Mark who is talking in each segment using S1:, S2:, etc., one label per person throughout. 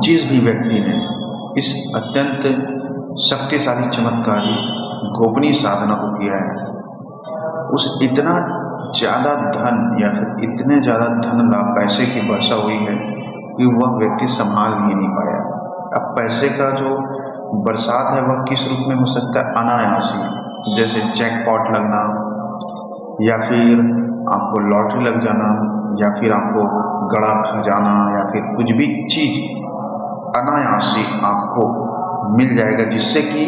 S1: जिस भी व्यक्ति ने इस अत्यंत शक्तिशाली चमत्कारी गोपनीय साधना को किया है, उस इतना ज़्यादा धन या फिर इतने ज़्यादा धन लाभ पैसे की वर्षा हुई है कि वह व्यक्ति संभाल ही नहीं पाया। अब पैसे का जो बरसात है वह किस रूप में हो सकता है? अनायासी, जैसे जैकपॉट लगना, या फिर आपको लॉटरी लग जाना, या फिर आपको गड़ा खजाना, या फिर कुछ भी चीज़ अनायासी आपको मिल जाएगा, जिससे कि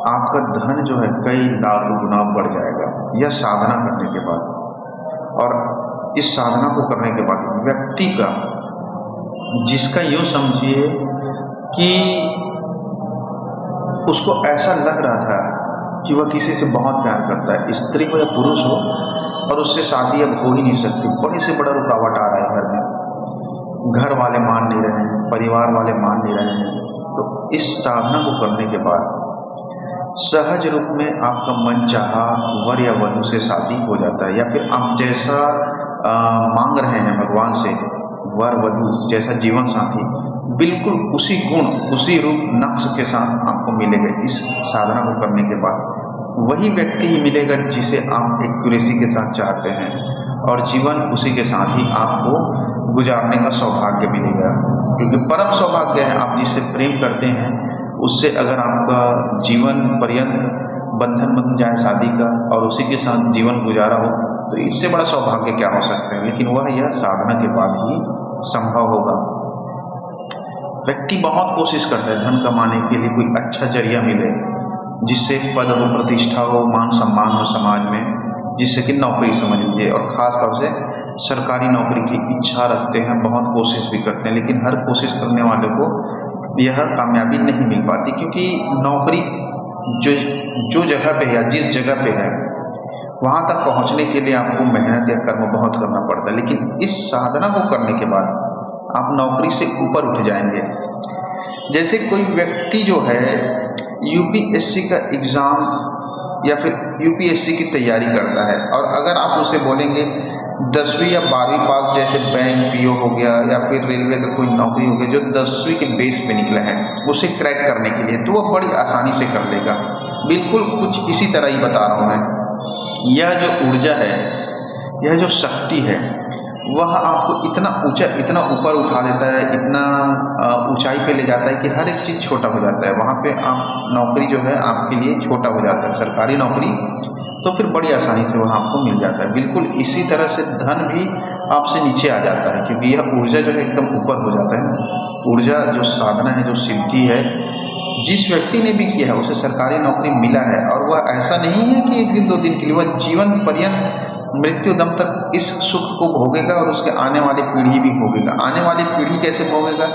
S1: आपका धन जो है कई लाख गुना बढ़ जाएगा। यह साधना करने के बाद, और इस साधना को करने के बाद व्यक्ति का, जिसका यूँ समझिए कि उसको ऐसा लग रहा था कि वह किसी से बहुत प्यार करता है, स्त्री हो या पुरुष हो, और उससे शादी अब हो ही नहीं सकती, बड़े से बड़ा रुकावट आ रहा है घर में, घर वाले मान नहीं रहे हैं, परिवार वाले मान नहीं रहे हैं। तो इस साधना को करने के बाद सहज रूप में आपका मन चाहा वर या वधू से शादी हो जाता है, या फिर आप जैसा मांग रहे हैं भगवान से, वर वधू जैसा जीवन साथी, बिल्कुल उसी गुण उसी रूप नक्श के साथ आपको मिलेगा। इस साधना को करने के बाद वही व्यक्ति ही मिलेगा जिसे आप एक्यूरेसी के साथ चाहते हैं, और जीवन उसी के साथ ही आपको गुजारने का सौभाग्य मिलेगा। क्योंकि परम सौभाग्य है, आप जिससे प्रेम करते हैं उससे अगर आपका जीवन पर्यंत बंधन बन जाए शादी का, और उसी के साथ जीवन गुजारा हो, तो इससे बड़ा सौभाग्य क्या हो सकता है। लेकिन वह यह साधना के बाद ही संभव होगा। व्यक्ति बहुत कोशिश करता है धन कमाने के लिए, कोई अच्छा जरिया मिले जिससे पद हो, प्रतिष्ठा हो, मान सम्मान हो समाज में, जिससे कि नौकरी समझ लीजिए, और ख़ास तौर से सरकारी नौकरी की इच्छा रखते हैं, बहुत कोशिश भी करते हैं। लेकिन हर कोशिश करने वाले को यह कामयाबी नहीं मिल पाती, क्योंकि नौकरी जो जगह पे या जिस जगह पे है वहाँ तक पहुँचने के लिए आपको मेहनत या कर्म बहुत करना पड़ता है। लेकिन इस साधना को करने के बाद आप नौकरी से ऊपर उठ जाएंगे। जैसे कोई व्यक्ति जो है यूपीएससी का एग्ज़ाम या फिर यूपीएससी की तैयारी करता है, और अगर आप उसे बोलेंगे 10वीं या 12वीं पास, जैसे बैंक पीओ हो गया या फिर रेलवे का कोई नौकरी हो गया जो 10वीं के बेस पे निकला है, उसे क्रैक करने के लिए, तो वह बड़ी आसानी से कर लेगा। बिल्कुल कुछ इसी तरह ही बता रहा हूँ मैं। यह जो ऊर्जा है, यह जो शक्ति है, वह आपको इतना ऊंचा, इतना ऊपर उठा देता है, इतना ऊंचाई पे ले जाता है कि हर एक चीज़ छोटा हो जाता है। वहाँ पे आप नौकरी जो है आपके लिए छोटा हो जाता है, सरकारी नौकरी, तो फिर बड़ी आसानी से वहाँ आपको मिल जाता है। बिल्कुल इसी तरह से धन भी आपसे नीचे आ जाता है, क्योंकि यह ऊर्जा जो है एकदम ऊपर हो जाता है। ऊर्जा जो साधना है, जो सिद्धि है, जिस व्यक्ति ने भी किया है उसे सरकारी नौकरी मिला है, और वह ऐसा नहीं है कि एक दिन दो दिन के लिए, वह जीवन पर्यंत मृत्यु दम तक इस सुख को भोगेगा, और उसके आने वाली पीढ़ी भी भोगेगा। आने वाली पीढ़ी कैसे भोगेगा?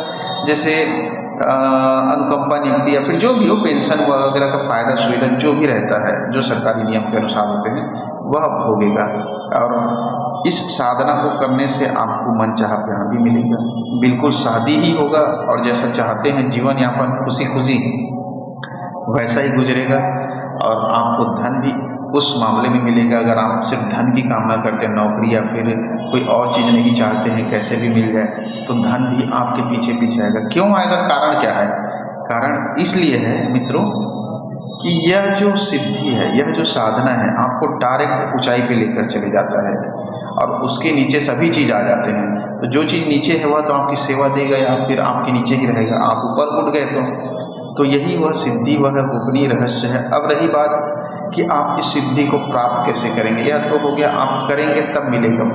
S1: जैसे अनुकंपा नियुक्ति या फिर जो भी हो, पेंशन वगैरह का फायदा सुविधा जो भी रहता है, जो सरकारी नियम के अनुसार होते हैं, वह भोगेगा। और इस साधना को करने से आपको मनचाहा प्यार भी मिलेगा, बिल्कुल शादी ही होगा, और जैसा चाहते हैं जीवन यापन खुशी खुशी वैसा ही गुजरेगा। और आपको धन भी उस मामले में मिलेगा, अगर आप सिर्फ धन की कामना करते हैं, नौकरी या फिर कोई और चीज़ नहीं चाहते हैं, कैसे भी मिल जाए, तो धन भी आपके पीछे पीछे आएगा। क्यों आएगा? कारण क्या है? कारण इसलिए है मित्रों कि यह जो सिद्धि है, यह जो साधना है, आपको डायरेक्ट ऊंचाई पे लेकर चले जाता है, और उसके नीचे सभी चीज़ आ जाते हैं। तो जो चीज़ नीचे है वह तो आपकी सेवा देगा या फिर आपके नीचे ही रहेगा। आप ऊपर उठ गए तो यही वह सिद्धि, वह गोपनीय रहस्य है। अब रही बात कि आप इस सिद्धि को प्राप्त कैसे करेंगे, यह तो हो गया, आप करेंगे तब मिलेगा।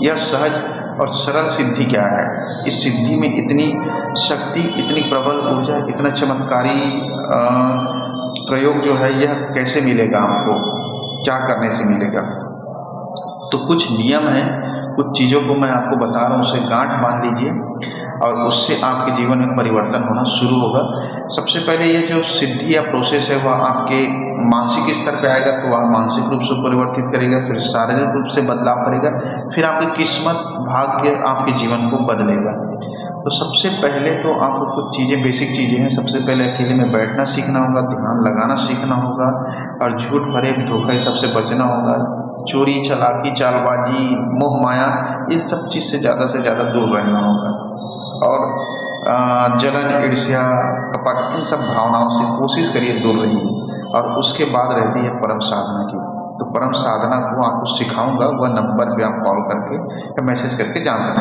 S1: यह सहज और सरल सिद्धि क्या है? इस सिद्धि में इतनी शक्ति, इतनी प्रबल ऊर्जा, इतना चमत्कारी प्रयोग जो है, यह कैसे मिलेगा आपको? क्या करने से मिलेगा? तो कुछ नियम हैं, कुछ चीज़ों को मैं आपको बता रहा हूँ, उसे गांठ बांध लीजिए और उससे आपके जीवन में परिवर्तन होना शुरू होगा। सबसे पहले ये जो सिद्धि या प्रोसेस है वह आपके मानसिक स्तर पे आएगा, तो वह मानसिक रूप से परिवर्तित करेगा, फिर शारीरिक रूप से बदलाव करेगा, फिर आपकी किस्मत, भाग्य आपके जीवन को बदलेगा। तो सबसे पहले तो आपको कुछ चीज़ें, बेसिक चीज़ें हैं। सबसे पहले अकेले में बैठना सीखना होगा, ध्यान लगाना सीखना होगा, और झूठ फरेब धोखा सबसे बचना होगा। चोरी चालाकी चालबाजी मोह माया इन सब चीज़ से ज़्यादा दूर रहना होगा। और जलन, ईर्ष्या, कपट, इन सब भावनाओं से कोशिश करिए दूर रहिए। और उसके बाद रहती है परम साधना की। तो परम साधना को आपको सिखाऊंगा, वह नंबर पे आप कॉल करके या मैसेज करके जान सकते हैं।